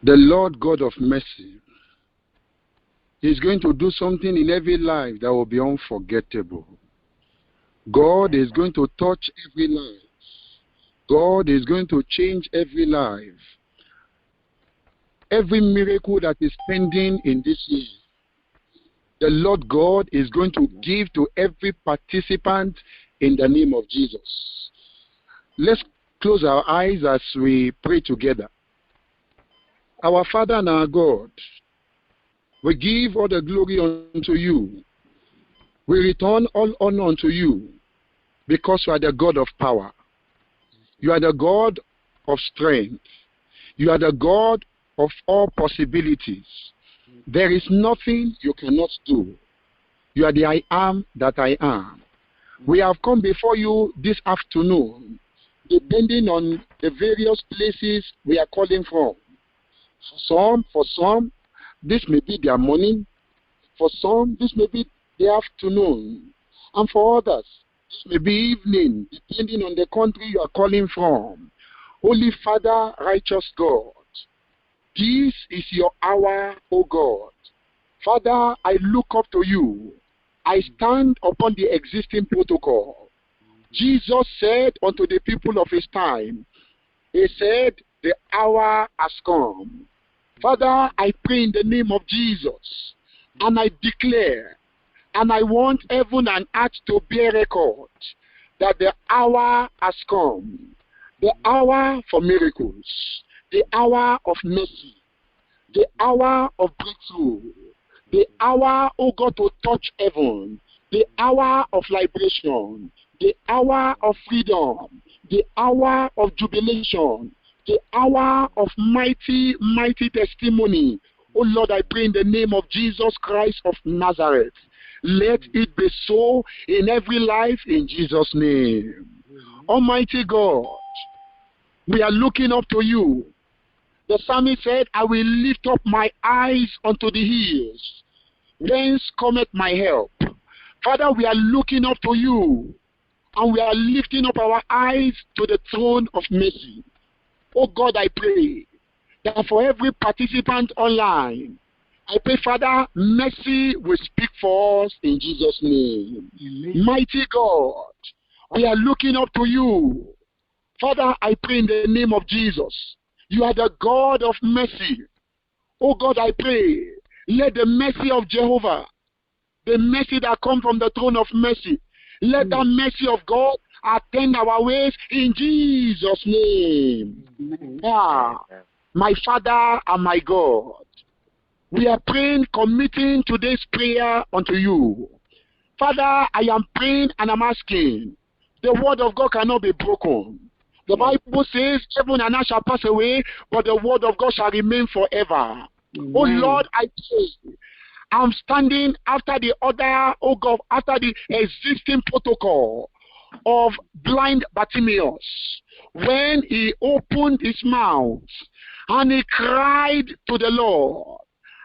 The Lord God of mercy is going to do something in every life that will be unforgettable. God is going to touch every life. God is going to change every life. Every miracle that is pending in this year, the Lord God is going to give to every participant in the name of Jesus. Let's close our eyes as we pray together. Our Father and our God, we give all the glory unto you. We return all honor unto you because you are the God of power. You are the God of strength. You are the God of all possibilities. There is nothing you cannot do. You are the I am that I am. We have come before you this afternoon, depending on the various places we are calling from. For some, this may be their morning. For some, this may be the afternoon. And for others, this may be evening, depending on the country you are calling from. Holy Father, righteous God, this is your hour, O God. Father, I look up to you. I stand upon the existing protocol. Jesus said unto the people of his time, he said, the hour has come. Father, I pray in the name of Jesus, and I declare, and I want heaven and earth to bear record, that the hour has come. The hour for miracles. The hour of mercy. The hour of breakthrough. The hour, oh God, to touch heaven. The hour of liberation. The hour of freedom. The hour of jubilation. The hour of mighty, mighty testimony. Oh Lord, I pray in the name of Jesus Christ of Nazareth. Let it be so in every life in Jesus' name. Almighty God, we are looking up to you. The psalmist said, I will lift up my eyes unto the hills. Whence cometh my help? Father, we are looking up to you. And we are lifting up our eyes to the throne of mercy. Oh God, I pray that for every participant online, I pray, Father, mercy will speak for us in Jesus' name. Amen. Mighty God, we are looking up to you. Father, I pray in the name of Jesus. You are the God of mercy. Oh God, I pray, let the mercy of Jehovah, the mercy that comes from the throne of mercy, let the mercy of God attend our ways in Jesus' name. My Father and my God, we are praying, committing today's prayer unto you. Father, I am praying and I'm asking. The word of God cannot be broken. The Bible says, heaven and earth shall pass away, but the word of God shall remain forever. Amen. Oh Lord, I pray. I'm standing after the other, oh God, after the existing protocol of blind Bartimaeus. When he opened his mouth and he cried to the Lord,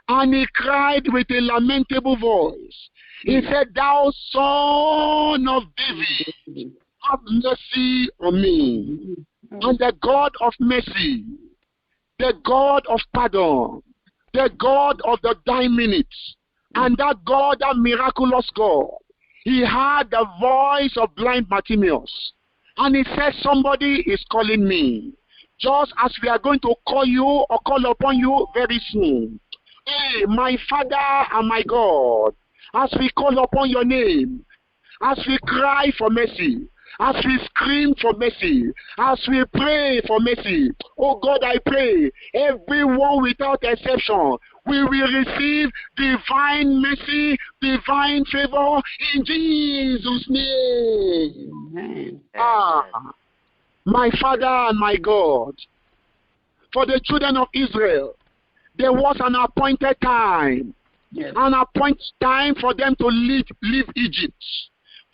and he cried with a lamentable voice. He said, Thou Son of David, have mercy on me. And the God of mercy, the God of pardon, the God of the dying minutes, and that God, that miraculous God, he heard the voice of blind Bartimaeus. And he said, somebody is calling me. Just as we are going to call you or call upon you very soon. Hey, my Father and my God, as we call upon your name, as we cry for mercy, as we scream for mercy, as we pray for mercy, oh God, I pray, everyone without exception, we will receive divine mercy, divine favor in Jesus' name. Amen. My Father and my God, for the children of Israel, there was an appointed time, an appointed time for them to leave Egypt.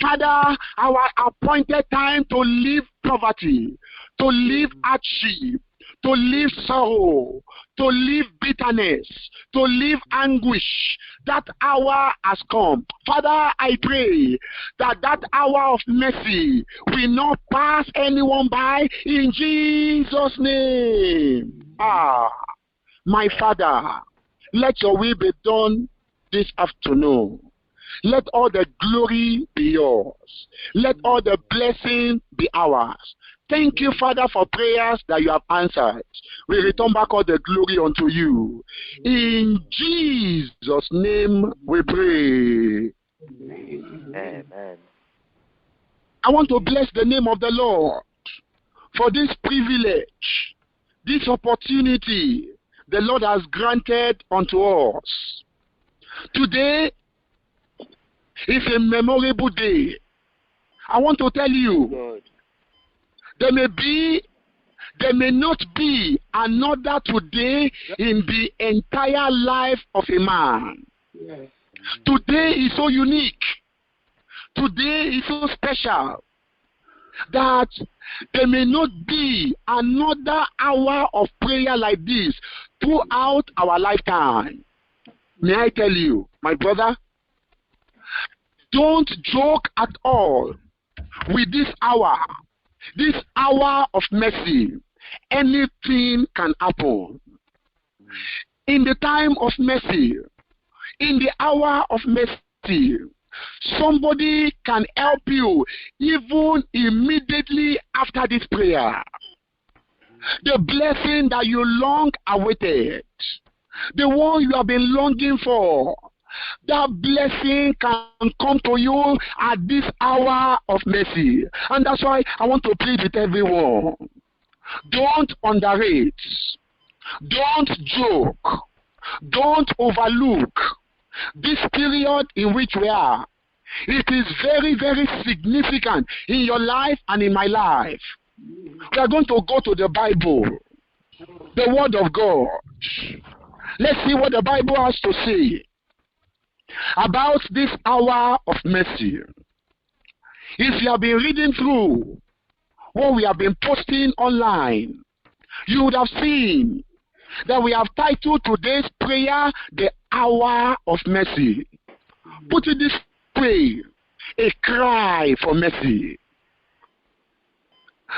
Father, our appointed time to leave poverty, to leave hardship, to leave sorrow, to leave bitterness, to leave anguish. That hour has come. Father, I pray that that hour of mercy will not pass anyone by in Jesus' name. My Father, let your will be done this afternoon. Let all the glory be yours. Let all the blessing be ours. Thank you, Father, for prayers that you have answered. We return back all the glory unto you. In Jesus' name we pray. Amen. I want to bless the name of the Lord for this privilege, this opportunity the Lord has granted unto us. Today is a memorable day. I want to tell you, there may not be another today in the entire life of a man. Today is so unique. Today is so special that there may not be another hour of prayer like this throughout our lifetime. May I tell you, my brother, don't joke at all with this hour of mercy. Anything can happen. In the time of mercy, in the hour of mercy, somebody can help you even immediately after this prayer. The blessing that you long awaited, the one you have been longing for, that blessing can come to you at this hour of mercy. And that's why I want to plead with everyone. Don't underrate. Don't joke. Don't overlook this period in which we are. It is very, very significant in your life and in my life. We are going to go to the Bible, the Word of God. Let's see what the Bible has to say about this hour of mercy. If you have been reading through what we have been posting online, you would have seen that we have titled today's prayer, The Hour of Mercy. Put it this way, a cry for mercy.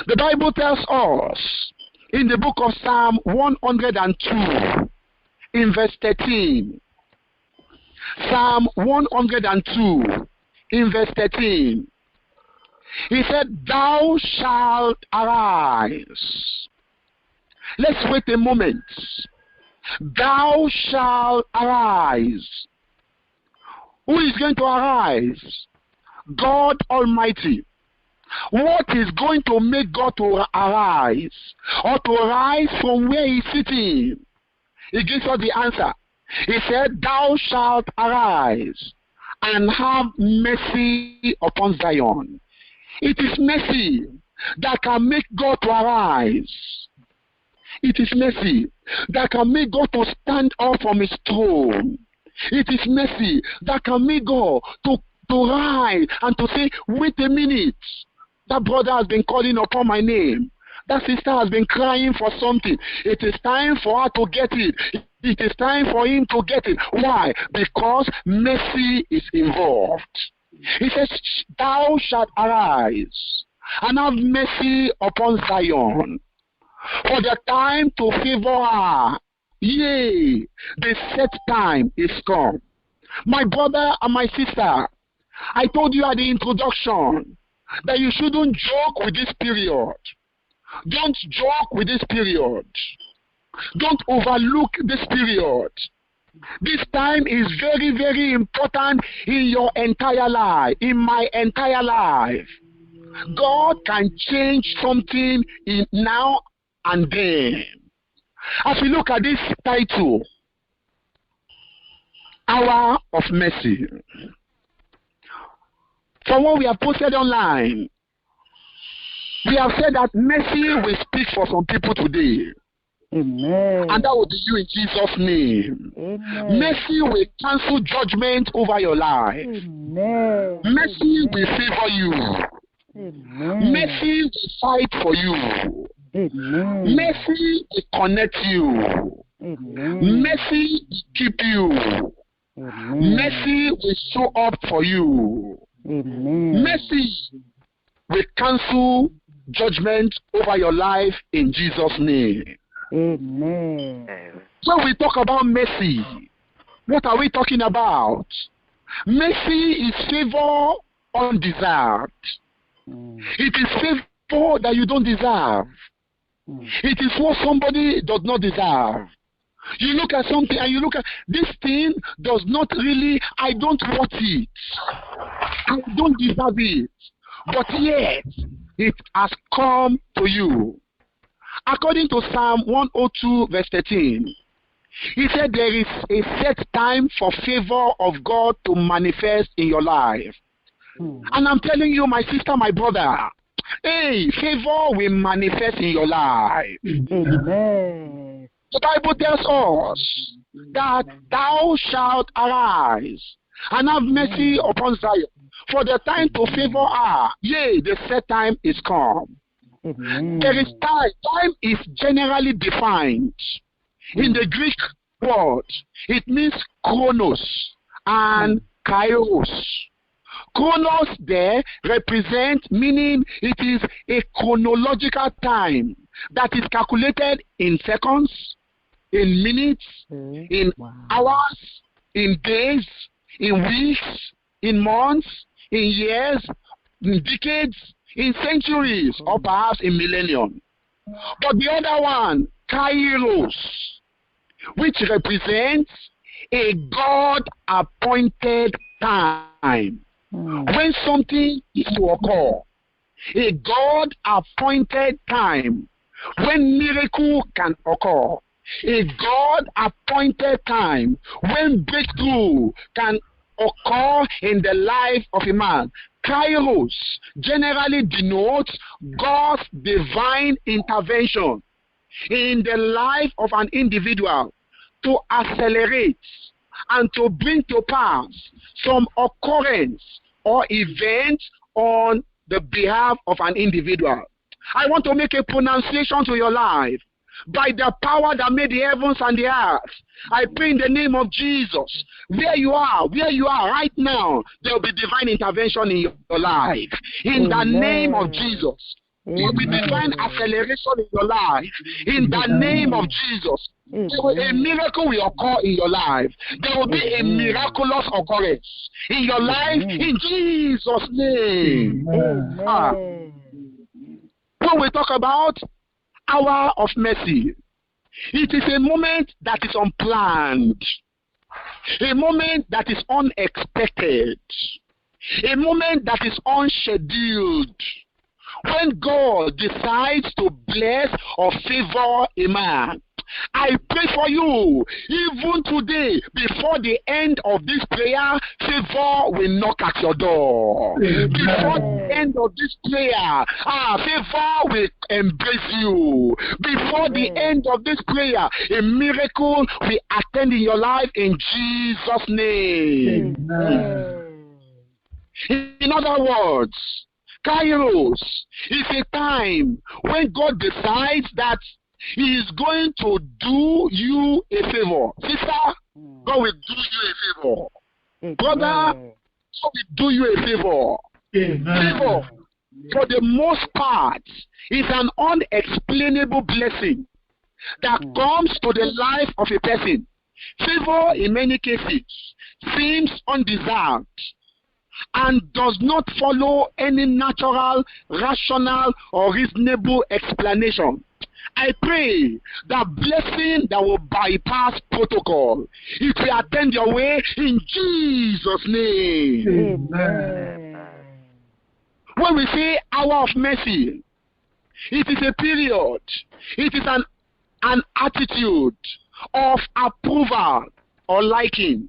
The Bible tells us in the book of Psalm 102, in verse 13, Psalm 102, in verse 13, he said, "Thou shalt arise." Let's wait a moment. Thou shalt arise. Who is going to arise? God Almighty. What is going to make God to arise or to rise from where he's sitting? He gives us the answer. He said, "Thou shalt arise and have mercy upon Zion." It is mercy that can make God to arise. It is mercy that can make God to stand up from his throne. It is mercy that can make God to rise and to say, "Wait a minute. That brother has been calling upon my name. That sister has been crying for something. It is time for her to get it. It is time for him to get it." Why? Because mercy is involved. He says, "Thou shalt arise and have mercy upon Zion, for the time to favor her. Yea, the set time is come." My brother and my sister, I told you at the introduction that you shouldn't joke with this period. Don't joke with this period. Don't overlook this period. This time is very, very important in your entire life, in my entire life. God can change something in now and then. As we look at this title, Hour of Mercy, from what we have posted online, we have said that mercy will speak for some people today. Amen. And that will be you in Jesus' name. Amen. Mercy will cancel judgment over your life. Amen. Mercy will favor you. Amen. Mercy will fight for you. Amen. Mercy will connect you. Amen. Mercy will keep you. Amen. Mercy will show up for you. Amen. Mercy will cancel judgment over your life in Jesus' name. Amen. When we talk about mercy, what are we talking about? Mercy is favor undeserved. It is favor that you don't deserve. It is what somebody does not deserve. You look at something and you look at this thing does not really, I don't want it. I don't deserve it. But yet, it has come to you. According to Psalm 102 verse 13, he said there is a set time for favor of God to manifest in your life. And I'm telling you, my sister, my brother, hey, favor will manifest in your life. Amen. The Bible tells us that thou shalt arise and have mercy upon Zion. For the time to favor her, yea, the set time is come. Amen. There is time. Time is generally defined. In the Greek word, it means chronos and kairos. Chronos there represents, meaning it is a chronological time that is calculated in seconds, in minutes, in hours, in days, in weeks, in months, in years, in decades, in centuries, or perhaps in millennium. But the other one, kairos, which represents a God-appointed time. When something is to occur, a God-appointed time when miracle can occur, a God-appointed time when breakthrough can occur in the life of a man. Kairos generally denotes God's divine intervention in the life of an individual to accelerate and to bring to pass some occurrence or event on the behalf of an individual. I want to make a pronunciation to your life. By the power that made the heavens and the earth, I pray in the name of Jesus, where you are right now, there will be divine intervention in your life. In the name of Jesus, there will be divine acceleration in your life. In the name of Jesus, a miracle will occur in your life. There will be a miraculous occurrence in your life in Jesus' name. When we talk about hour of mercy, it is a moment that is unplanned, a moment that is unexpected, a moment that is unscheduled. When God decides to bless or favor a man, I pray for you, even today, before the end of this prayer, favor will knock at your door. Before the end of this prayer, favor will embrace you. Before the end of this prayer, a miracle will attend in your life in Jesus' name. In other words, Kairos is a time when God decides that He is going to do you a favor. Sister, God will do you a favor. Brother, God will do you a favor. Favor, for the most part, is an unexplainable blessing that comes to the life of a person. Favor, in many cases, seems undeserved and does not follow any natural, rational, or reasonable explanation. I pray that blessing that will bypass protocol, it will attend your way in Jesus' name. Amen. When we say hour of mercy, it is a period, it is an attitude of approval or liking.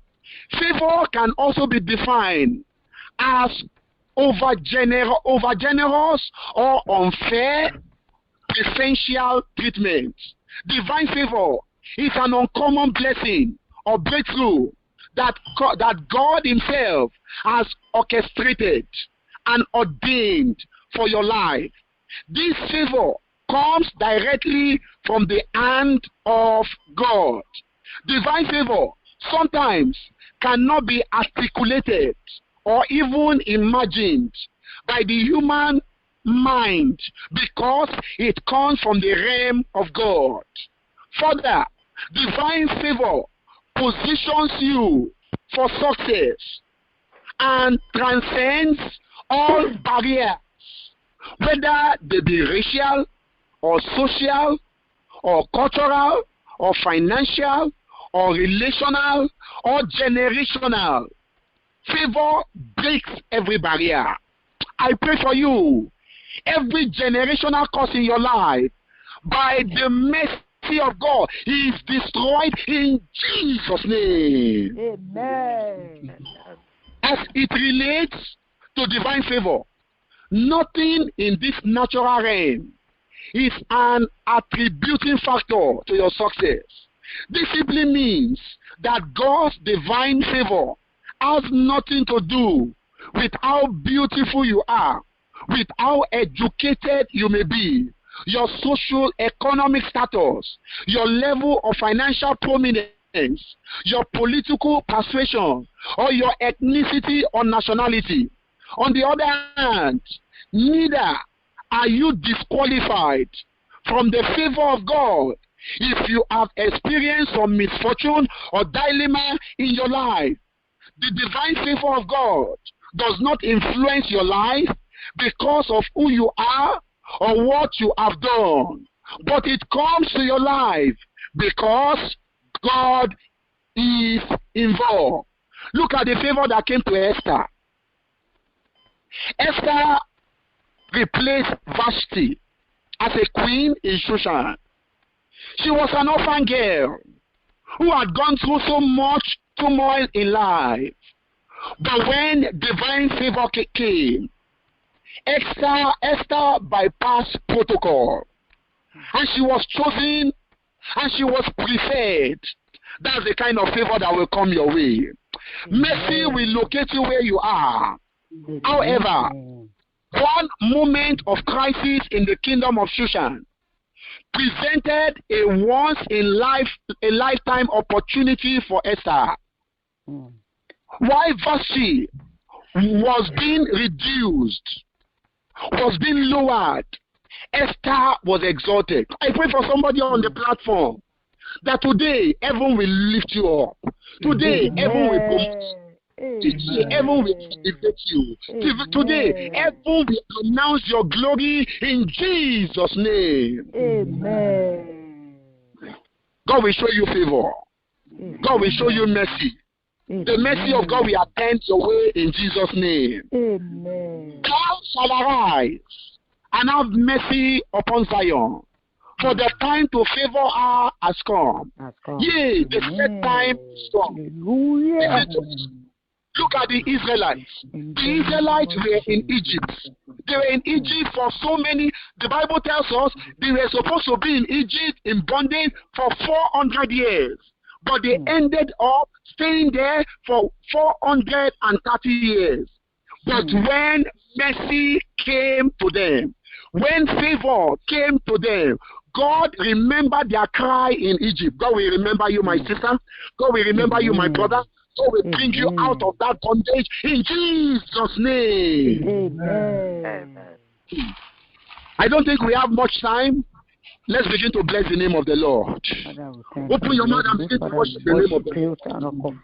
Favor can also be defined as overgenerous or unfair preferential treatment. Divine favor is an uncommon blessing or breakthrough that God Himself has orchestrated and ordained for your life. This favor comes directly from the hand of God. Divine favor sometimes cannot be articulated or even imagined by the human mind because it comes from the realm of God. Further, divine favor positions you for success and transcends all barriers, whether they be racial or social or cultural or financial or relational or generational. Favor breaks every barrier. I pray for you. Every generational curse in your life, by the mercy of God, is destroyed in Jesus' name. Amen. As it relates to divine favor, nothing in this natural realm is an attributing factor to your success. This simply means that God's divine favor has nothing to do with how beautiful you are, with how educated you may be, your social economic status, your level of financial prominence, your political persuasion, or your ethnicity or nationality. On the other hand, neither are you disqualified from the favor of God if you have experienced some misfortune or dilemma in your life. The divine favor of God does not influence your life because of who you are or what you have done, but it comes to your life because God is involved. Look at the favor that came to Esther. Esther replaced Vashti as a queen in Shushan. She was an orphan girl who had gone through so much turmoil in life. But when divine favor came, Esther bypassed protocol, and she was chosen and she was preferred. That's the kind of favor that will come your way. Mercy will locate you where you are. However, one moment of crisis in the kingdom of Shushan presented a once-in-a-lifetime opportunity for Esther. While Vashti was being reduced, was being lowered, Esther was exalted. I pray for somebody on the platform that today heaven will lift you up. Today heaven will promote you. Today heaven will elevate you. Today heaven will announce your glory in Jesus' name. Amen. God will show you favor. God will show you mercy. The mercy of God will attend your way in Jesus' name. Amen. God shall arise and have mercy upon Zion, for the time to favor her has come. Yea, the set time is come. Look at the Israelites. The Israelites were in Egypt. They were in Egypt for so many. The Bible tells us they were supposed to be in Egypt in bondage for 400 years. But they ended up staying there for 430 years. But when mercy came to them, when favor came to them, God remembered their cry in Egypt. God will remember you, my sister. God will remember you, my brother. God will bring you out of that bondage in Jesus' name. Amen. I don't think we have much time. Let's begin to bless the name of the Lord. Open your mouth and begin to worship the name of the Lord.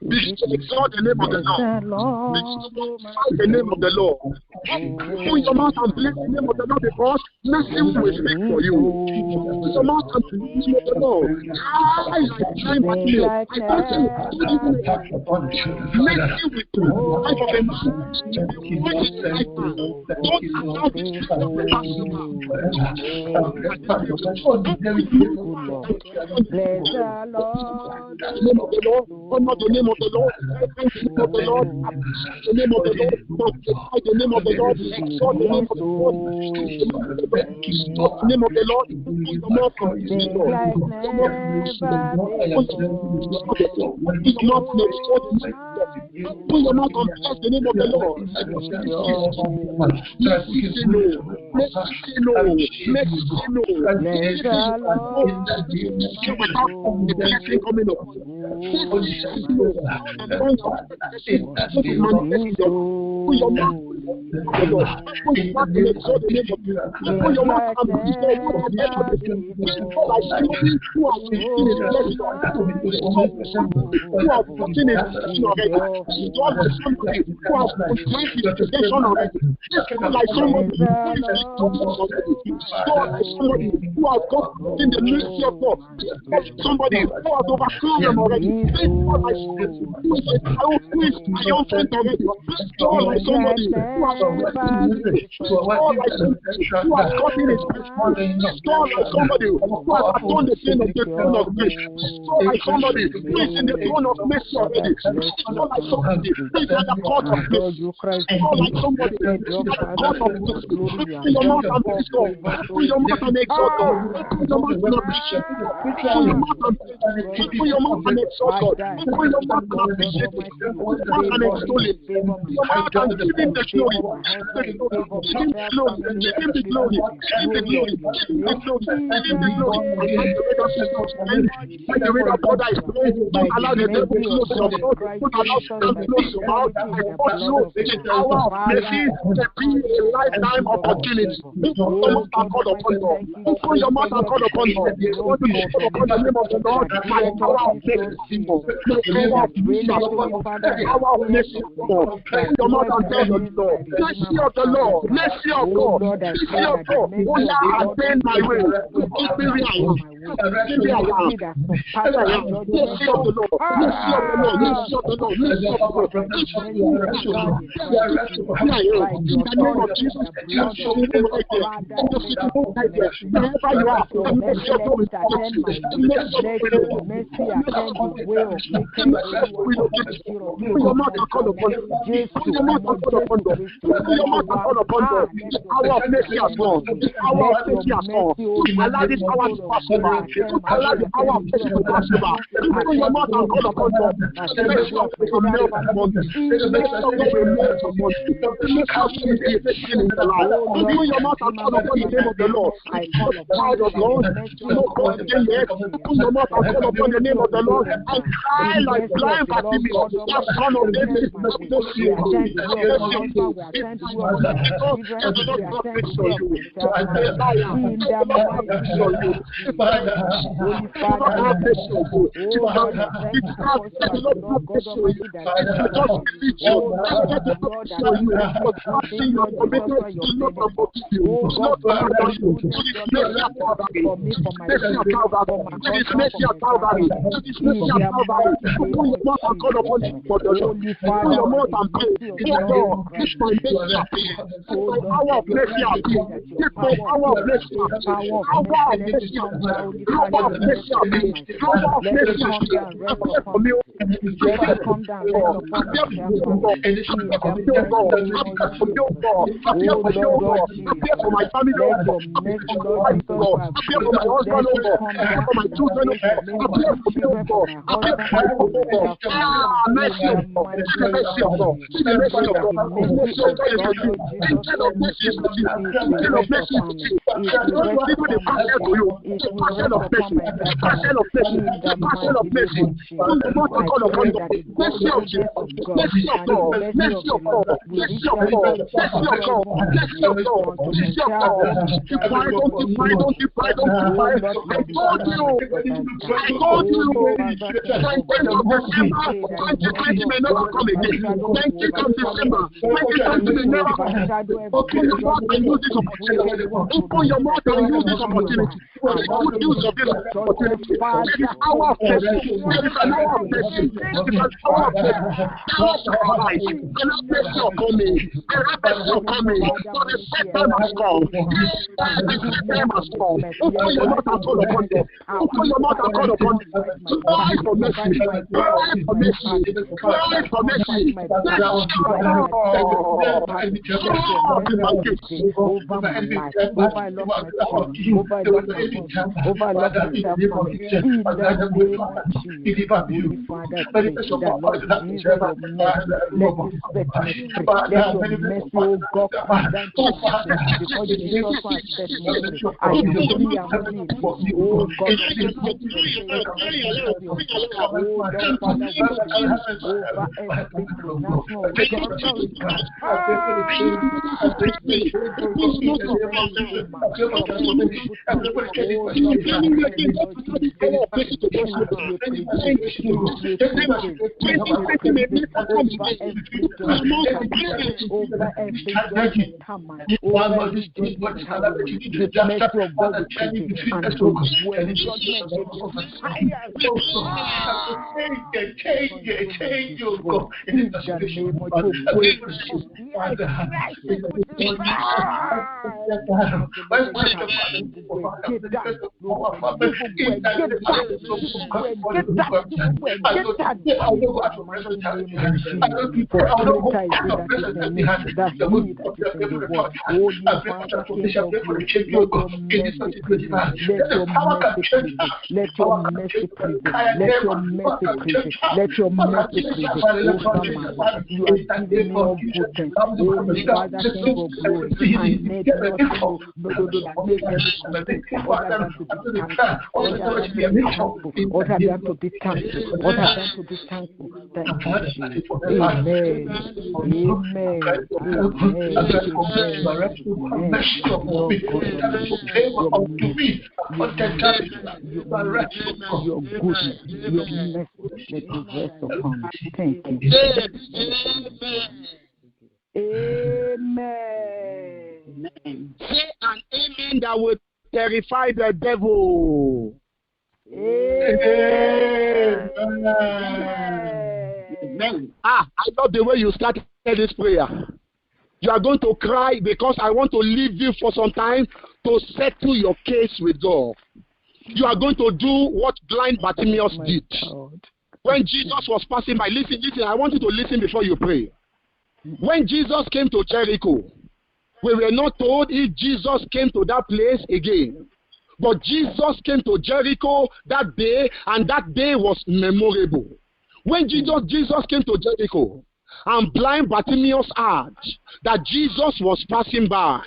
Begin to exalt the name of the Lord. Begin to exalt the name of the Lord. Open your mouth and bless the name of the Lord, because mercy will speak for you. Open your mouth and bless the name of the Lord. I can't you. I can't you. Mercy will do life of a man. Don't allow this to pass you by. Bless the Lord. The name of the Lord, honor the name of the Lord, thank the name of the Lord, the name of the Lord, magnify the name of the Lord, exalt the name of the Lord, exalt the name of the Lord, open your mouth and praise the Lord. Open your mouth and bless the name of the Lord. The blessing coming up. the Lord. Open your mouth and exalt the name of Jesus. Open your mouth and praise the Lord of the head of the king. People like somebody who has been in his blessing who have gotten his blessing already. God like somebody who has constrained his possession already. God like somebody who is God like somebody who has gotten the mercy of God. Somebody who has overcome them already. God like somebody who is triumphant already. God like somebody who has God like somebody who has gotten his blessing. God like somebody who has atoned the sin of the throne of grace. God like somebody who is in the throne of mercy already. God like somebody who is at the court of mercy. God like somebody who is at the court of mercy. Open your mouth and praise God. Open your mouth and exalt God. Open your mouth and appreciate. Open your mouth and open your mouth and exalt God. Open your mouth and appreciate. Open your mouth and extol Him. Open your mouth and give Him the glory. Give Him the glory. Give Him the glory. Give Him the glory. Give Him the glory. Give Him the glory. Like the way that God is praying, don't allow the devil to close your mouth. Don't allow Satan to close your mouth. I want you the power of mercy to be a lifetime opportunity. Open your mouth and call upon God. Open your mouth and call upon God. Want to call upon the name of the Lord. My power of mercy, my power of mercy, the power of mercy of God. Open your mouth and tell the Lord, mercy of the Lord, mercy of God, mercy of God. Oh yeah, I bend my way. Keep me where I am. Keep me where I am. Mercy of the Lord, mercy of the Lord, mercy of the Lord, mercy of the Lord. In the name of Jesus, you are so right there. Wherever you are, mercy of God. Open your mouth and call upon God. Open your mouth and call upon God. Open your mouth and call upon God. The hour of mercy has gone. The hour of mercy has gone. Allow this hour to pass over. Allow the hour of mercy to pass over. Open your mouth and call upon God. The mercy of God will melt upon you. The mercy of God will melt upon you. The mercy of God will be a blessing in the life. Open your mouth and call upon the name of the Lord. Child of God, no God again yet. Open your mouth and call upon the name of the Lord and cry like blind Bartimaeus, that son of David, have mercy on me. Have mercy on me. Because the Lord have mercy on you. The Lord have mercy on you. The Lord have mercy on you. The Lord have mercy on you. Just believe you. Let the Lord mercy on you. But fasting you are committed to the Lord of you. Not to abandon you. Mercy at Calvary. Mercy at Calvary. It is mercy at Calvary. It is mercy at Calvary. Open your mouth and call upon Him for the Lord. Open your mouth and pray. Oh Lord, make my mercy appear. Make my hour of mercy appear. Make my hour of mercy appear. Hour of mercy appear. Hour of mercy appear. Hour of mercy appear. Appear for me. Appear for me. Appear for my family. Appear for my husband. Appear for my children. Appear for me. Appear for my God. Mercy of God. Mercy of God. Mercy of God. Mercy of God is with you. Instead of mercy is with you. Instead of mercy is with you. Because you are even the passion to you. The passion of mercy. The passion of mercy. The passion of mercy. On the mouth of God upon God. Mercy of Jesus. Mercy of God. Mercy of God. Mercy of God. Mercy of God. Mercy of God. Mercy of God. Keep quiet. Don't keep quiet. Don't keep quiet. Don't keep quiet. I told you. I told you. 2020 may never come again. 20 come December. 2020 may never come. Open your mouth and use this opportunity. Open your mouth and use this opportunity. Make good use of this opportunity. It is our mercy. It is an hour of mercy. It is an hour of mercy. Hour of sacrifice. And have mercy upon me. And have mercy upon me. For the set time has come. The set time has come. Open your mouth and call upon God. Open your mouth and call upon God. Cry for mercy. Cry for mercy. Cry for mercy. That would terrify the devil. Amen. I love the way you started this prayer. You are going to cry because I want to leave you for some time to settle your case with God. You are going to do what blind Bartimaeus did. When Jesus was passing by, listen, I want you to listen before you pray. When Jesus came to Jericho, we were not told if Jesus came to that place again. But Jesus came to Jericho that day, and that day was memorable. When Jesus came to Jericho, and blind Bartimaeus heard that Jesus was passing by,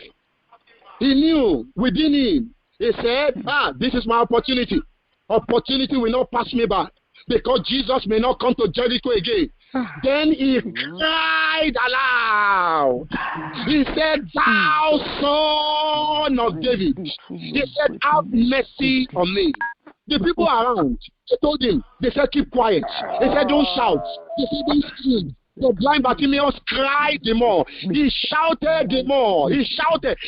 he knew within him, he said, this is my opportunity. Opportunity will not pass me by, because Jesus may not come to Jericho again. Then he cried aloud. He said, "Thou Son of David." He said, "Have mercy on me." The people around, they told him, they said, "Keep quiet." They said, "Don't shout." They said, "Don't scream." The blind Bartimaeus cried the more. He shouted the more. He shouted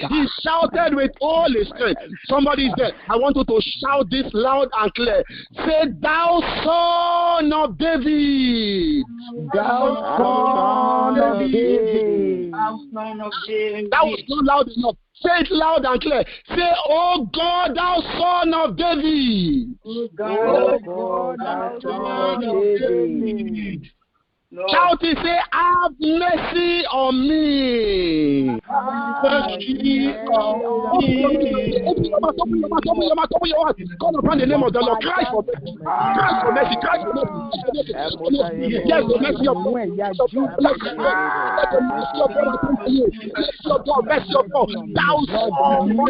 with all his strength. Somebody is there. I want you to shout this loud and clear. Say, "Thou Son of David." Thou Son of David. That was not loud enough. Say it loud and clear. Say, "Oh God, thou Son of David." Oh God, thou Son of David. Shout it, say, "Have mercy on me." Call upon the name of the Lord. Cry for mercy. Cry for mercy. Cry for mercy. Yes, the mercy of God. Let the mercy of God come to you. Mercy of God. Mercy of God. Thou Son of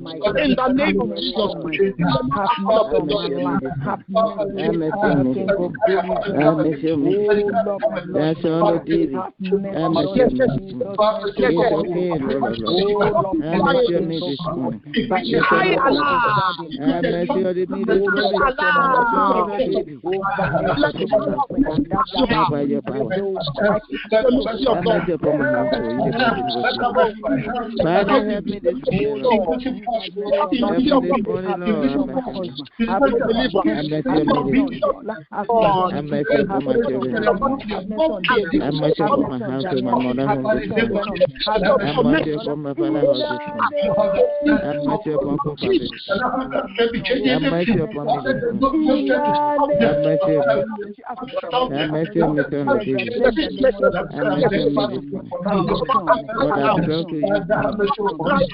In the name of Jesus. Father, help me this morning, Lord. Help me this morning, Lord. Have mercy upon my children. Have mercy upon my household, my mother home this morning. Have mercy upon my father house this morning. Have mercy upon Papa this morning. Have mercy upon me this morning. Have mercy upon me. Have mercy on me, son of David. Have mercy on me this morning. Lord, I belong to you. Have mercy upon me.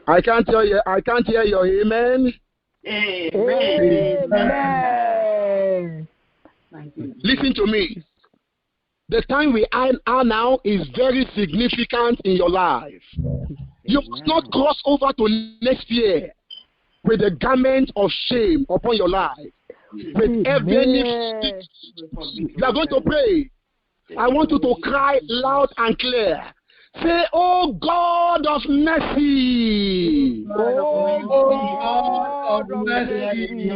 I can't hear you. I can't hear your amen. Amen. Listen to me. The time we are now is very significant in your life. You must not cross over to next year with the garment of shame upon your life. With every you are going to pray. I want you to cry loud and clear. Say, oh God of mercy. Oh God of mercy.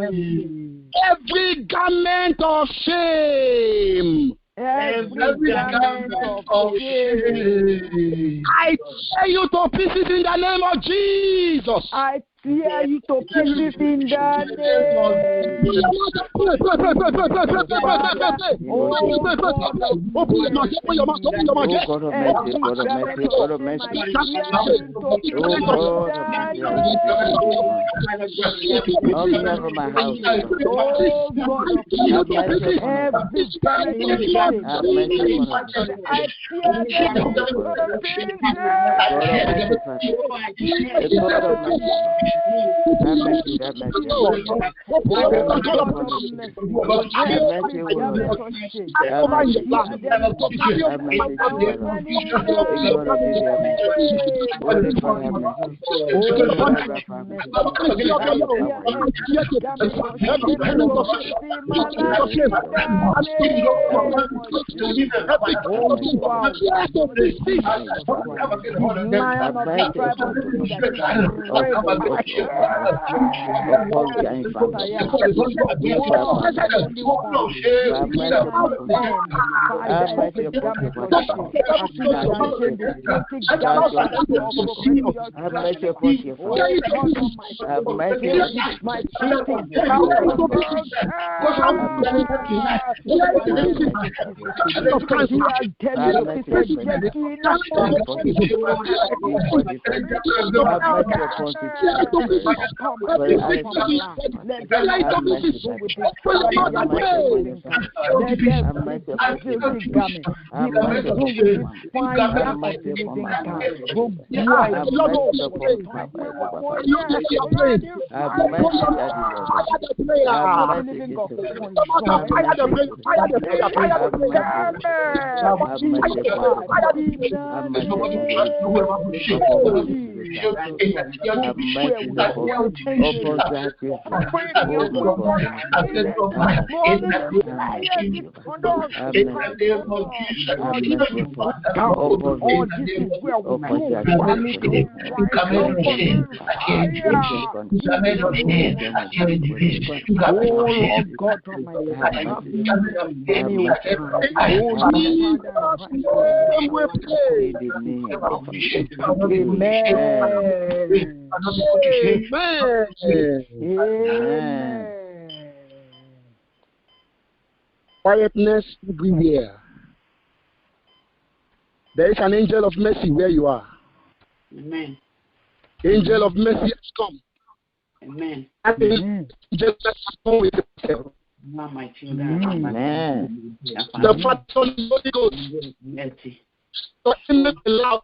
Every garment of shame. Every garment of shame. I tear you to pieces in the name of Jesus. I tear you to pieces in the name. Open your mouth. Open your mouth. Open your mouth. God of mercy, God of mercy, God of mercy. On behalf of my house, Oh God of mercy, every garment have mercy upon us. I tear them to pieces. God of mercy, have mercy, have mercy. Quietness everywhere. There is an angel of mercy where you are. Amen. Angel of mercy has come. Amen. Angel has come with himself. Amen. The Father of the Holy Ghost. Mercy. So in the loud,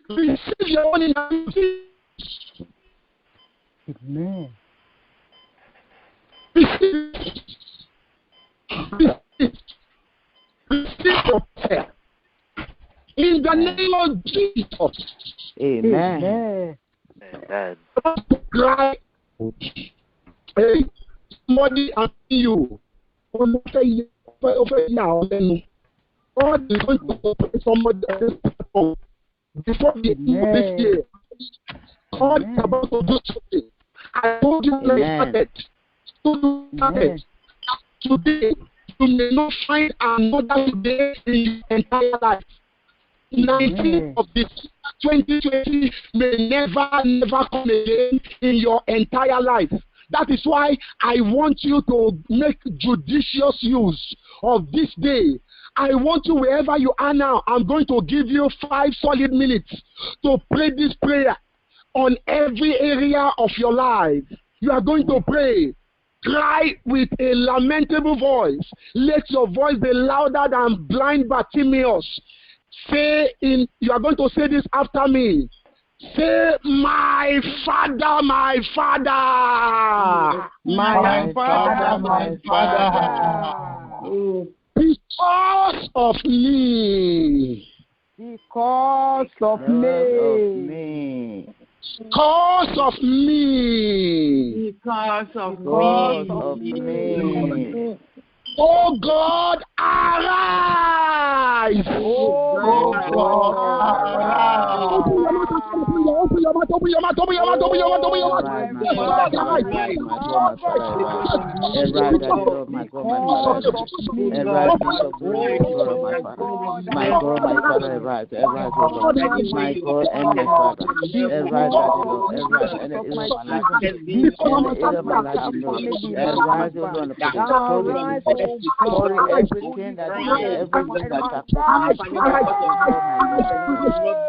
receive your own in. Amen. Receive your prayer. In the name of Jesus. Amen. Amen. Cry. Hey, somebody asking you. God is going to open somebody else's before the end of this year. God is about to do something. I told you when I started. Today, you may not find another day in your entire life. 19th of this 2020 may never come again in your entire life. That is why I want you to make judicious use of this day. I want you, wherever you are now, I'm going to give you 5 solid minutes to pray this prayer on every area of your life. You are going to pray. Cry with a lamentable voice. Let your voice be louder than blind Bartimaeus. You are going to say this after me. Say, my Father, my Father. My Father, my Father. Because of me. Because of me. Because of me. Because of me. Oh God, arise! Oh God, arise! Open your mouth. Everything that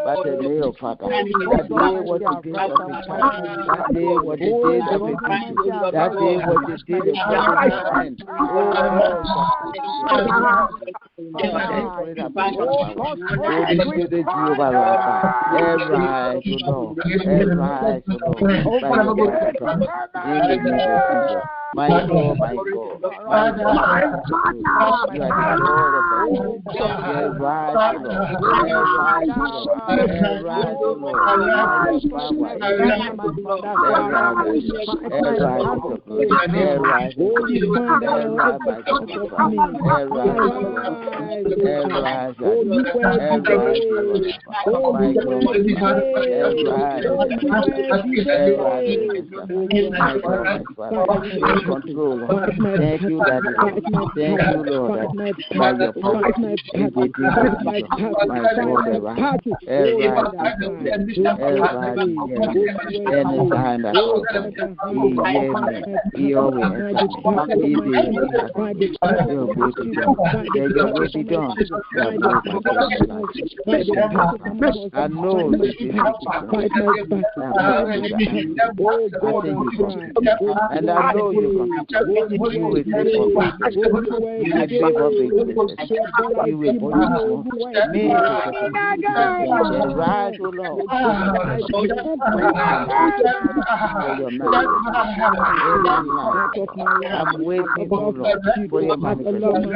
but the day of Father, that day was the day of return, that day was the day of return, that day was the day of end. My God, my God, my God, you are the Lord of the rise, control. Thank you, Daddy. Thank you, Lord. By your power, my God, anytime that your will be done. I know and I know you will rise, O Lord. I'm waiting, O Lord, for your manifestation.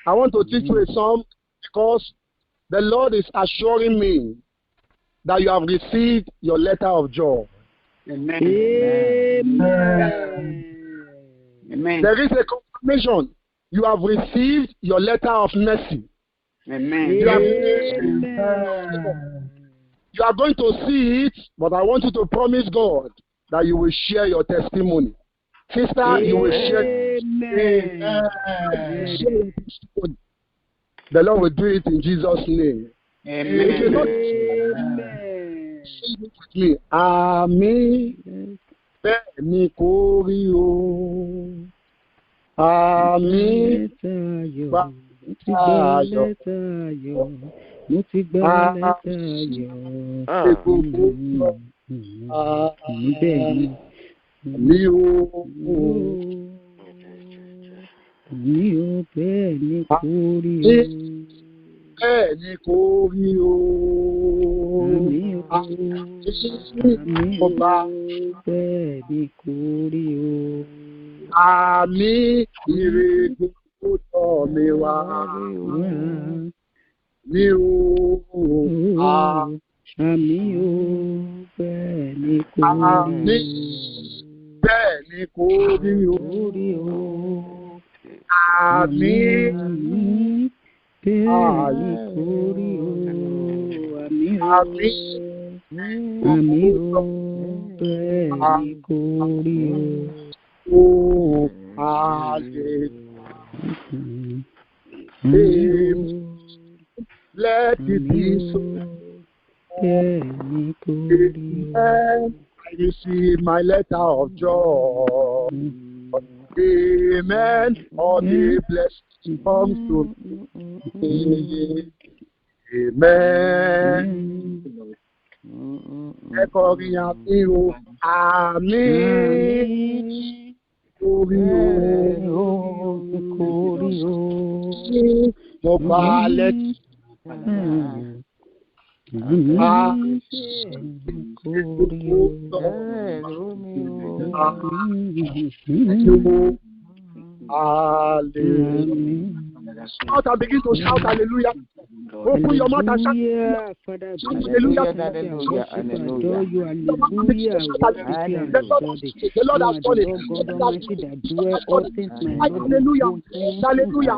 I want to teach you a song because the Lord is assuring me that you have received your letter of joy. Amen. Amen. There is a confirmation. You have received your letter of mercy. Amen. You are going to see it, but I want you to promise God that you will share your testimony. Sister, you will share. The Lord will do it in Jesus' name. Amen. Me. Àmín. Bẹ́ẹ̀ ni kó rí o. Àmín. Mo ti gbọ́ lẹ́tà ayọ̀. Mi ò. Mi ò bẹ́ẹ̀ ni kó rí o. Bẹ́ẹ̀ ni kó rí o. Bẹ́ẹ̀ ni kó rí o. Àmín ìrètí tó tọ́ mi wá. Mi ò. Àmín o. Bẹ́ẹ̀ ni kó rí o. Bẹ́ẹ̀ ni kó rí o. Àmín. Oh, let it be so. I receive my letter of joy. Amen. All the blessings comes to me. Amen. Amen. Shout and begin to shout hallelujah. Open your mouth and shout hallelujah. The Lord has done it. Hallelujah. Hallelujah.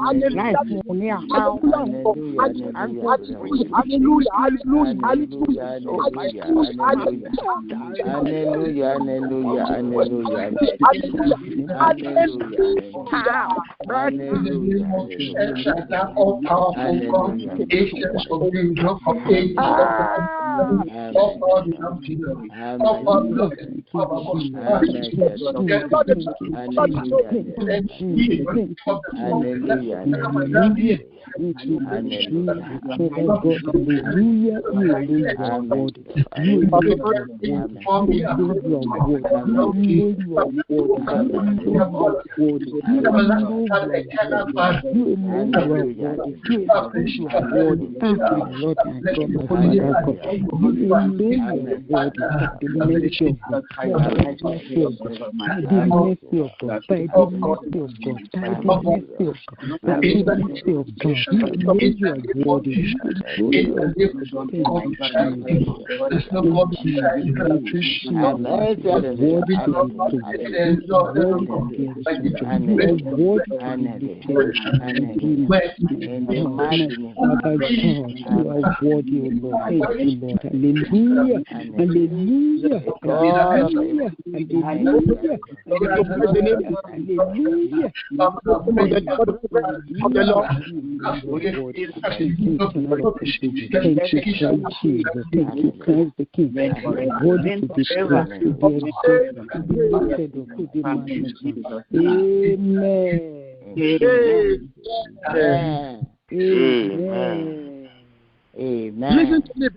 Listen to me.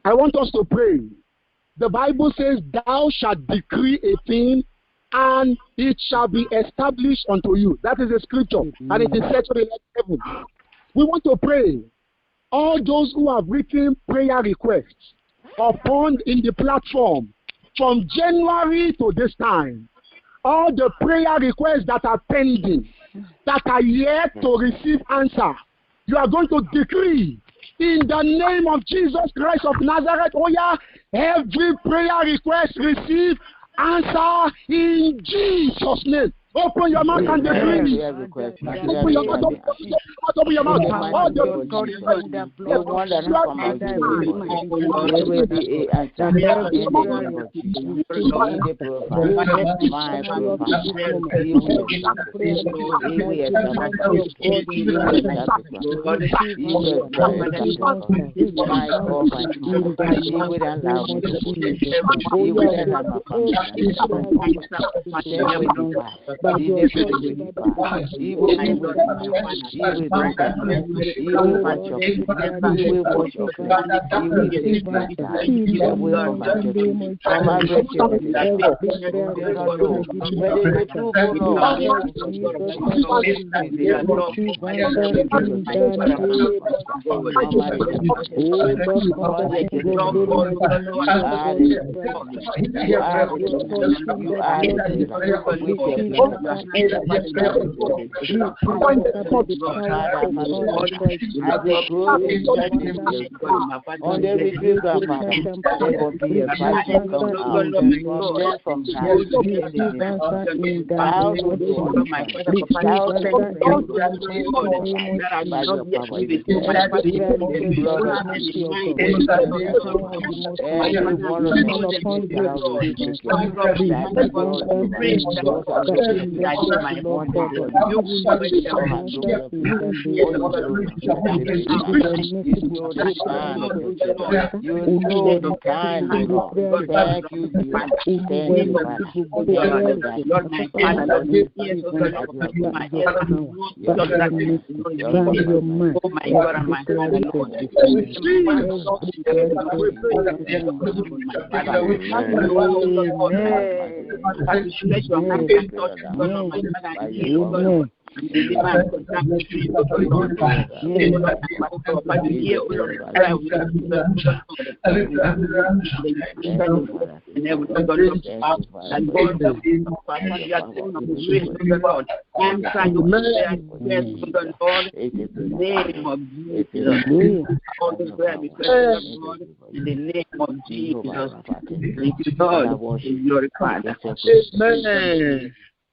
I want us to pray. The Bible says, "Thou shalt decree a thing, and it shall be established unto you." That is a scripture, and it is settled in heaven. We want to pray. All those who have written prayer requests upon in the platform from January to this time, all the prayer requests that are pending, that are yet to receive answer, you are going to decree in the name of Jesus Christ of Nazareth. Oh yeah, every prayer request receive answer in Jesus' name. Open your mouth and decree. Open your mouth. Open your mouth. All the on the retreat, Grandfather, there will be a fire come out from you know the kind, Lord. Thank you,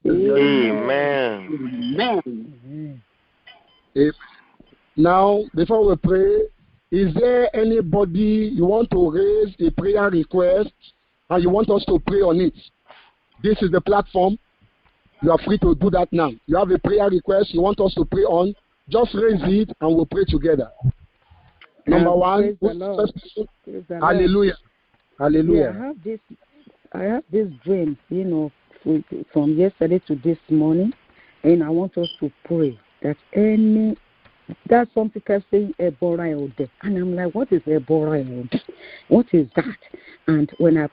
Amen. Now, before we pray, is there anybody you want to raise a prayer request and you want us to pray on it? This is the platform. You are free to do that now. You have a prayer request you want us to pray on, just raise it and we'll pray together. Number one, hallelujah. Hallelujah. Yeah, I have this dream, from yesterday to this morning, and I want us to pray that that's something kept saying Ebola Ode, and I'm like, what is Ebola Ode? What is that? And when I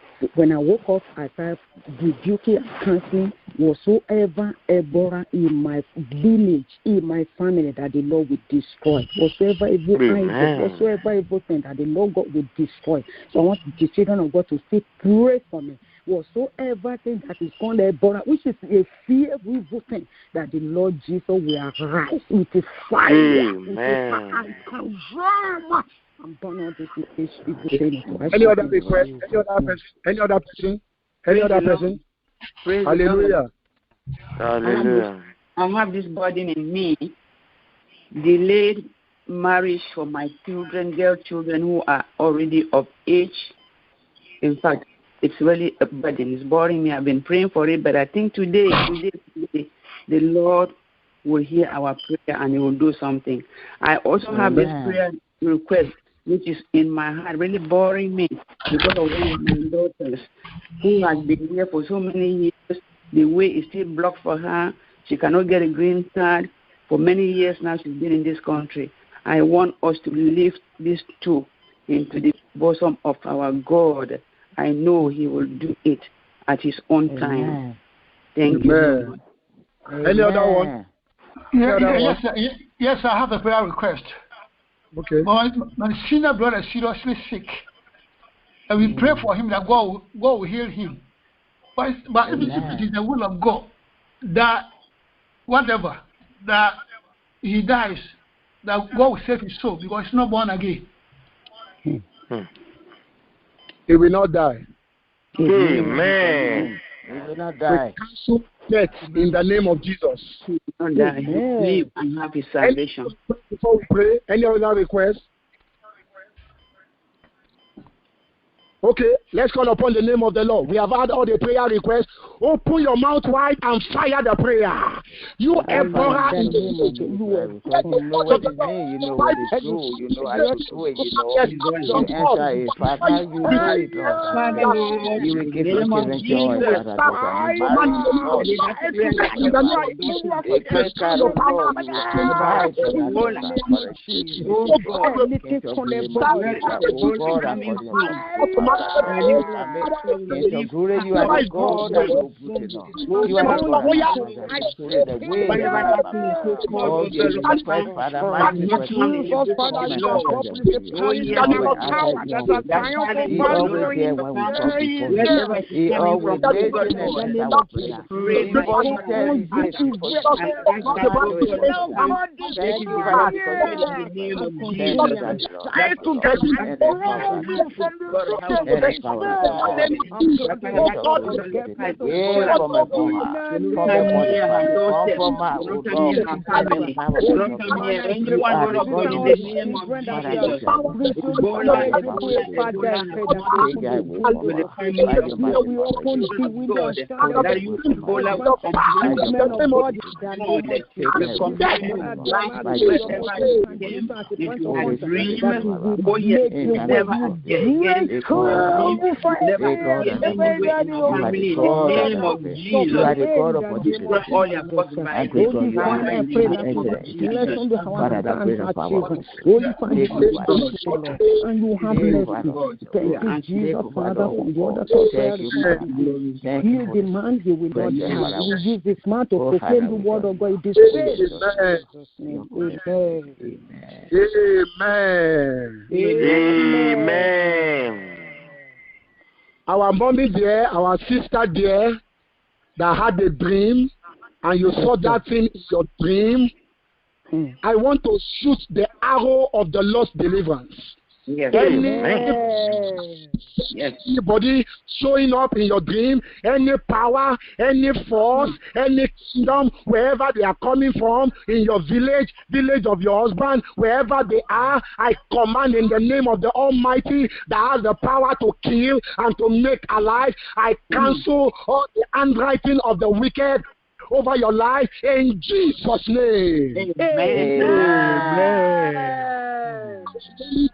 woke up, I started rebuking and canceling whatsoever Ebola in my lineage, in my family, that the Lord will destroy. Whatsoever evil thing that the Lord God will destroy. So I want the children of God to still pray for me. Whatsoever thing that is called Ebola, which is a fearful thing, that the Lord Jesus will arise with a fire. And consume. I'm done all this evil thing. Any other request? Any other person? Praise hallelujah. Hallelujah. I have this burden in me. Delayed marriage for my girl children who are already of age. In fact, it's really a burden. It's boring me. I've been praying for it, but I think today, the Lord will hear our prayer and He will do something. I also have this prayer request, which is in my heart, really boring me because of one of my daughters who has been here for so many years. The way is still blocked for her. She cannot get a green card. For many years now, she's been in this country. I want us to lift these two into the bosom of our God. I know He will do it at His own time. Thank you. Any other one? Yes, I have a prayer request. Okay. My senior brother is seriously sick, and we pray for him that God will heal him. But if it is the will of God that whatever that he dies, that God will save his soul because he's not born again. He will not die. Amen. He will not die. We cancel death in the name of Jesus. He will not die. He will live and have his salvation. Before we pray, any other request? Okay, let's call upon the name of the Lord. We have had all the prayer requests. Open your mouth wide and fire the prayer. You Ebola in the name of You know what it means, you know what it's true, you know how to do it, you know. You answer it, Father, you know it, Lord. You will give us given joy, Father, you are the God that will put it on. You are the God the way. Oh, yes, request, Father, mighty request. Jesus, Father, you are God with the power that has triumphed He over always glory. there when we come before him. He always listening and answers our prayer. Before he tells his people, thank you, Father, because thank you, Daddy Heal the man, he will not die. He will use this man to proclaim the word of God. It is Amen. Amen. Our mommy there, our sister there, that had a dream, and you saw that thing in your dream, I want to shoot the arrow of the Lord's deliverance. Yes. Anybody showing up in your dream, any power, any force, any kingdom, wherever they are coming from, in your village of your husband, wherever they are, I command in the name of the Almighty that has the power to kill and to make alive. I cancel all the handwriting of the wicked over your life in Jesus' name. Amen.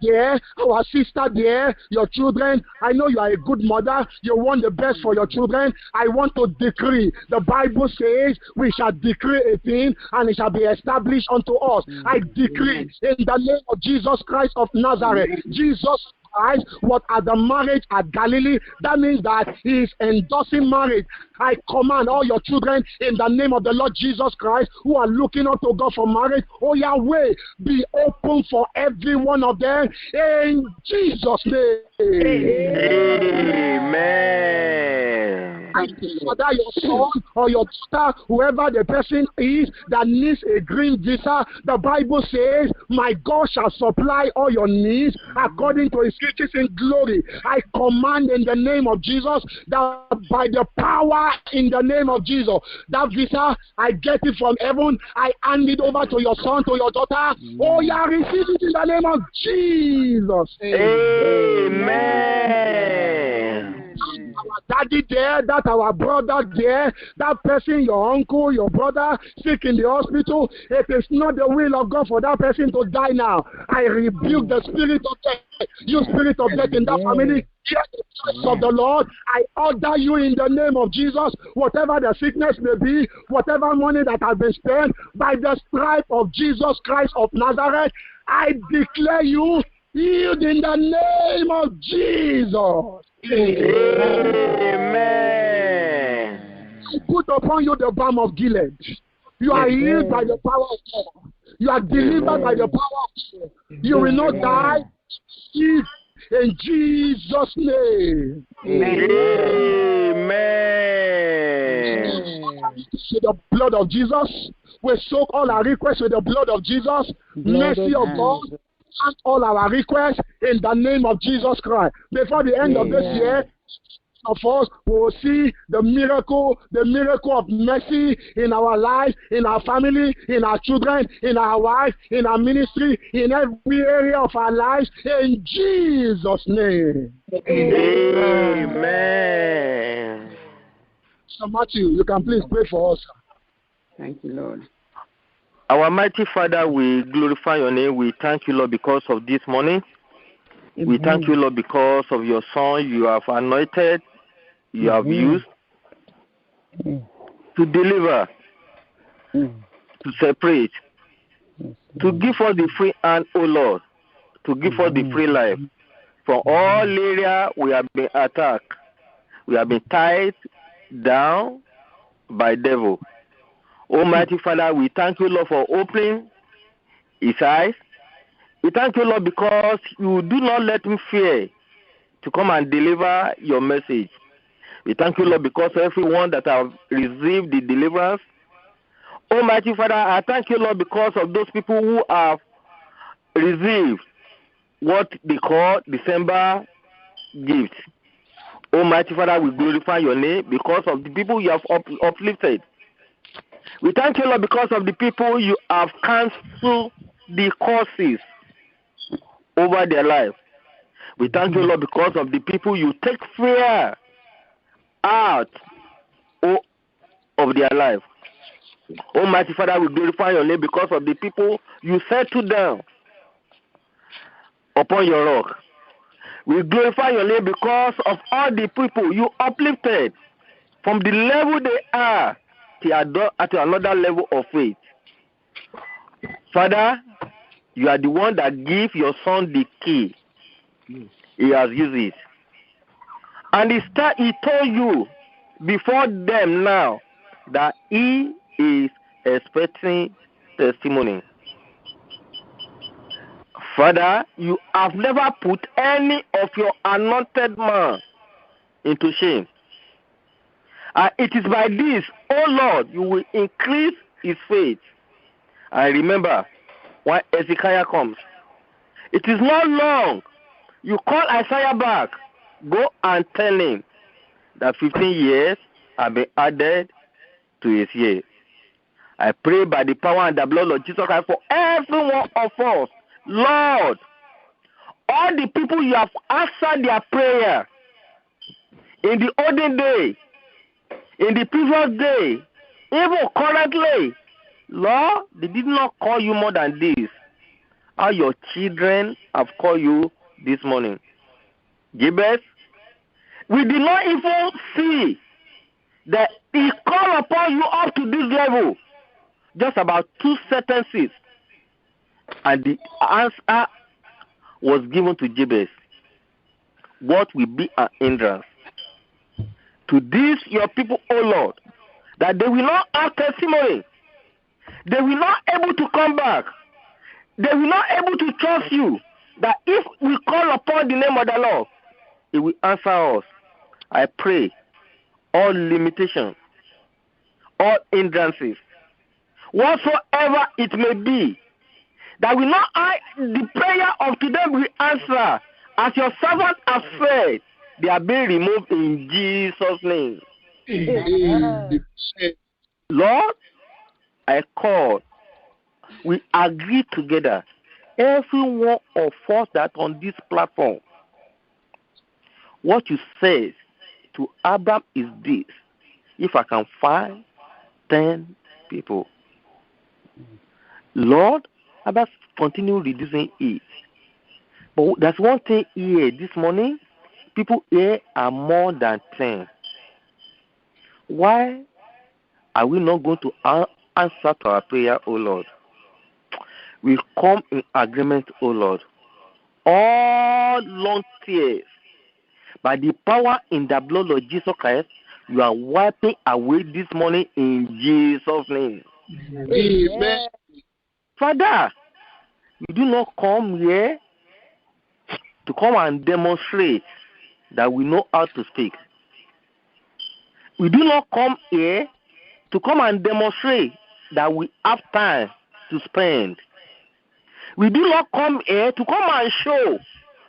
There, our sister there, your children, I know you are a good mother, you want the best for your children. I want to decree, the Bible says we shall decree a thing and it shall be established unto us. I decree in the name of Jesus Christ of Nazareth, Jesus Christ, what at the marriage at Galilee, that means that he is endorsing marriage. I command all your children in the name of the Lord Jesus Christ who are looking up to God for marriage, oh Yahweh, be open for every one of them in Jesus' name. Amen. Whether your son or your daughter, whoever the person is that needs a green visa, the Bible says, my God shall supply all your needs according to his riches in glory. I command in the name of Jesus that by the power in the name of Jesus, that visa, I get it from heaven, I hand it over to your son, to your daughter. Oh, yeah, receive it in the name of Jesus. Amen. Our daddy there, that our brother there, that person, your uncle, your brother, sick in the hospital, it is not the will of God for that person to die now. I rebuke the spirit of death. You spirit of death in that family, hear the voice of the Lord. I order you in the name of Jesus, whatever the sickness may be, whatever money that has been spent, by the stripe of Jesus Christ of Nazareth, I declare you healed in the name of Jesus. Amen. I put upon you the balm of Gilead. You are healed by the power of God. You are delivered by the power of God. You will not die. In Jesus' name. Amen. With the blood of Jesus, we soak all our requests with the blood of Jesus. Mercy of God, and all our requests in the name of Jesus Christ. Before the end of this year, of us will see the miracle of mercy in our life, in our family, in our children, in our wife, in our ministry, in every area of our lives, in Jesus' name. Amen. So Matthew, you can please pray for us. Thank you, Lord. Our mighty Father, we glorify your name. We thank you, Lord, because of this morning. We thank you, Lord, because of your Son you have anointed, you have used to deliver, to separate, to give us the free hand, O Lord, to give us the free life. From all areas we have been attacked. We have been tied down by devil. Almighty Father, we thank you, Lord, for opening his eyes. We thank you, Lord, because you do not let him fear to come and deliver your message. We thank you, Lord, because everyone that have received the deliverance. Almighty Father, I thank you, Lord, because of those people who have received what they call December gift. Almighty Father, we glorify your name because of the people you have uplifted. We thank you, Lord, because of the people you have cancelled the curses over their life. We thank you, Lord, because of the people you take fear out of their life. Almighty Father, we glorify your name because of the people you settle down upon your rock. We glorify your name because of all the people you uplifted from the level they are to another level of faith. Father, you are the one that give your son the key. He has used it. And he told you before them now that he is expecting testimony. Father, you have never put any of your anointed man into shame. And it is by this, oh Lord, you will increase his faith. And remember, when Ezekiel comes, it is not long. You call Isaiah back. Go and tell him that 15 years have been added to his year. I pray by the power and the blood of Jesus Christ for every one of us. Lord, all the people you have answered their prayer in the olden day, in the previous day, even currently, Lord, they did not call you more than this. How your children have called you this morning. Jabez, we did not even see that he called upon you up to this level. Just about 2 sentences. And the answer was given to Jabez. What will be an hindrance to this your people, O Lord, that they will not have testimony. They will not able to come back. They will not able to trust you. That if we call upon the name of the Lord, He will answer us. I pray all limitations, all hindrances, whatsoever it may be, that will not the prayer of today will answer. As your servant has said, they are being removed in Jesus' name. Amen. Lord, I call. We agree together. Every one of us that on this platform, what you say to Abraham is this: if I can find 10 people, Lord, Abraham continue reducing it. But there's one thing here this morning: people here are more than 10. Why are we not going to answer to our prayer, O Lord? We come in agreement, O Lord. All long tears, by the power in the blood of Jesus Christ, you are wiping away this morning in Jesus' name. Amen. Father, you do not come here to come and demonstrate that we know how to speak. We do not come here to come and demonstrate that we have time to spend. We do not come here to come and show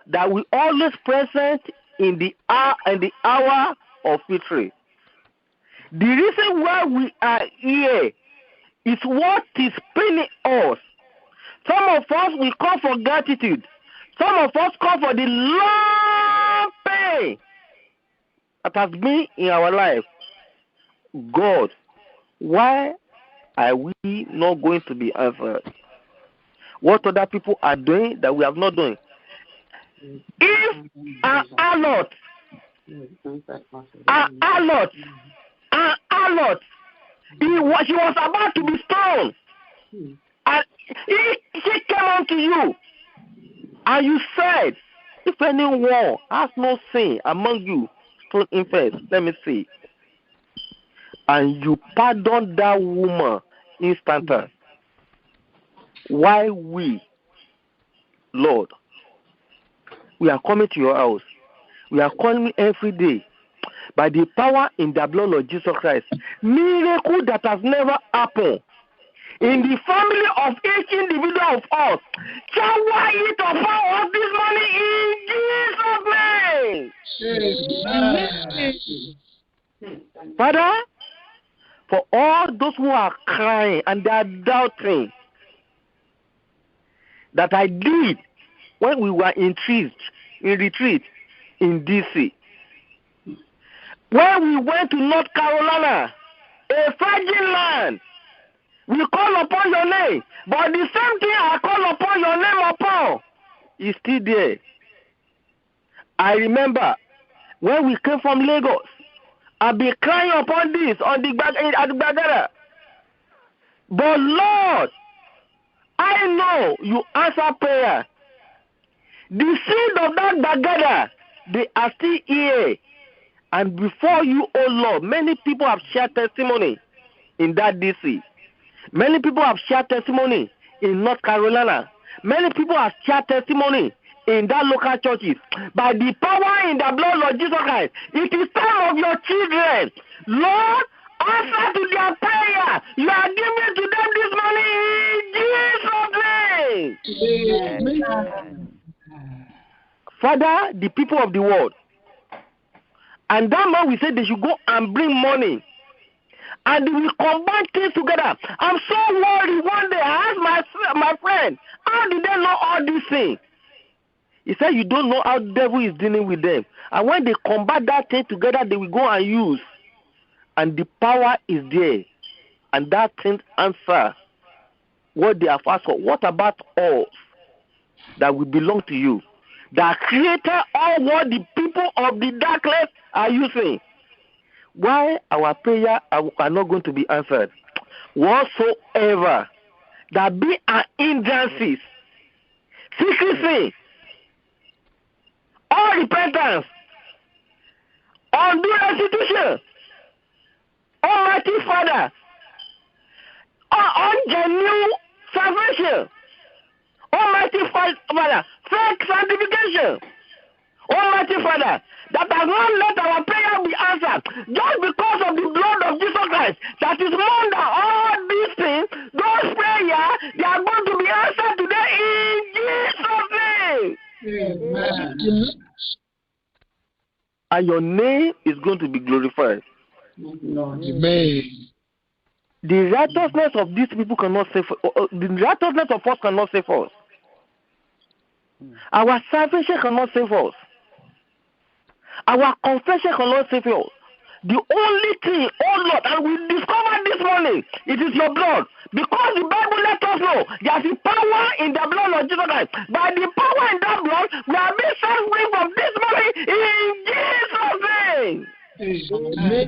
that we always present in the hour of victory. The reason why we are here is what is paining us. Some of us will come for gratitude. Some of us come for the long pain that has been in our life. God, why are we not going to be answered? What other people are doing that we have not done? If an harlot, she was about to be stoned, and she came on to you, and you said, if anyone has no sin among you, stone him first. Let me see. And you pardoned that woman instanta. Why we, Lord, we are coming to your house. We are calling every day by the power in the blood of Jesus Christ. Miracle that has never happened in the family of each individual of us. Shower it upon us this morning in Jesus' name. Father, for all those who are crying and they are doubting that I did when we were in retreat in DC, when we went to North Carolina, a virgin land, we call upon your name, but the same thing I call upon your name upon is still there. I remember when we came from Lagos, I've been crying upon this at the Gbagada. But Lord, I know you answer prayer. The seed of that Gbagada, they are still here. And before you, oh Lord, many people have shared testimony in that DC. Many people have shared testimony in North Carolina. Many people have shared testimony in that local churches. By the power in the blood of Jesus Christ, it is time of your children. Lord, answer to their prayer. You are giving to them this money in Jesus' name. Father, the people of the world, and that man we said they should go and bring money, and they will combine things together. I'm so worried. One day I asked my friend, how did they know all these things? He said, you don't know how the devil is dealing with them. And when they combine that thing together, they will go and use. And the power is there. And that thing answer what they have asked for. What about us that will belong to you? That created all what the people of the darkness are using. Why our prayer are not going to be answered? Whatsoever that be an hindrances, secrecy, all repentance, undue restitution, Almighty Father, ungenuine salvation, Almighty Father, fake sanctification, Almighty Father, that has not let our prayer be answered just because of the blood of Jesus Christ that is more than all these things. Those prayers, they are going to be answered today in Jesus' name. Amen. And your name is going to be glorified. Amen. The righteousness of these people cannot save the righteousness of us cannot save us. Our salvation cannot save us. Our confession cannot save us. The only thing, oh Lord, and we discovered this morning, it is your blood. Because the Bible let us know there is power in the blood of Jesus Christ. By the power in that blood, we are being set free from this morning in Jesus' name. Amen.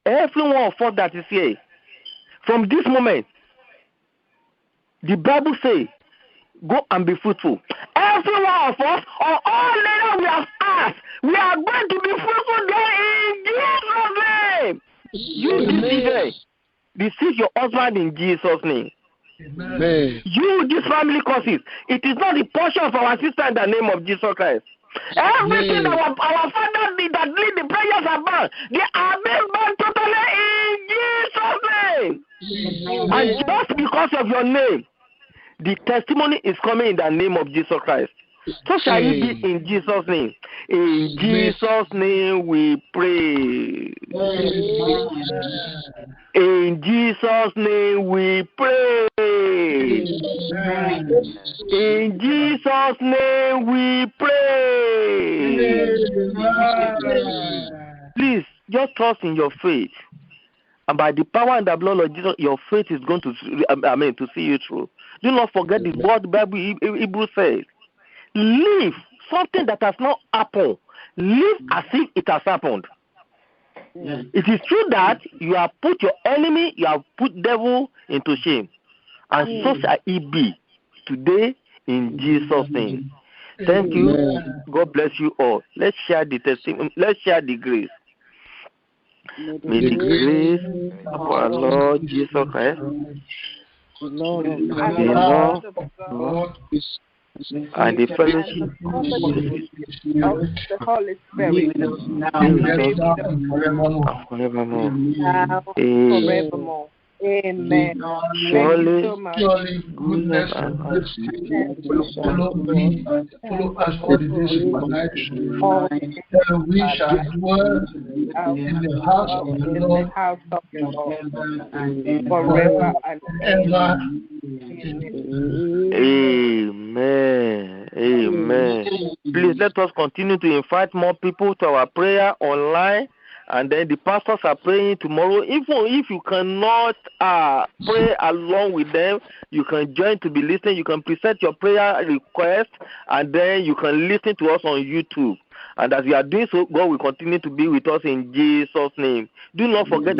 Every one of us that is here, from this moment, the Bible says, go and be fruitful. Every one of us, or all later we have asked, we are going to be fruitful there in Jesus' name. You receive your husband in Jesus' name. Amen. You, this family causes, it is not the portion of our sister in the name of Jesus Christ. Everything our father did that lead the prayers about, they are being born totally in Jesus' name. And just because of your name, the testimony is coming in the name of Jesus Christ. So shall it be in Jesus' name. In Jesus' name we pray. In Jesus' name we pray. In Jesus' name we pray. Please, just trust in your faith. And by the power and the blood of Jesus, your faith is going to see you through. Do not forget what the Bible Hebrew says. Live something that has not happened. Live as if it has happened. Yeah. It is true that you have put your enemy, you have put devil into shame. And so shall it be today in Jesus' name. Thank you. God bless you all. Let's share the testimony. Let's share the grace. May the grace of our Lord Jesus Christ, The Lord of the love of God, and the fellowship of the Holy Spirit, be with us and forevermore. and forevermore. now and forevermore. Amen. Thank you Surely, so much. Surely goodness and mercy will follow me and follow us all the days of our lives. And we shall dwell in the house of the Lord Forever and ever. amen. Amen. Please let us continue to invite more people to our prayer online. And then the pastors are praying tomorrow. Even if you cannot pray along with them, you can join to be listening. You can present your prayer request, and then you can listen to us on YouTube. And as you are doing so, God will continue to be with us in Jesus' name. Do not forget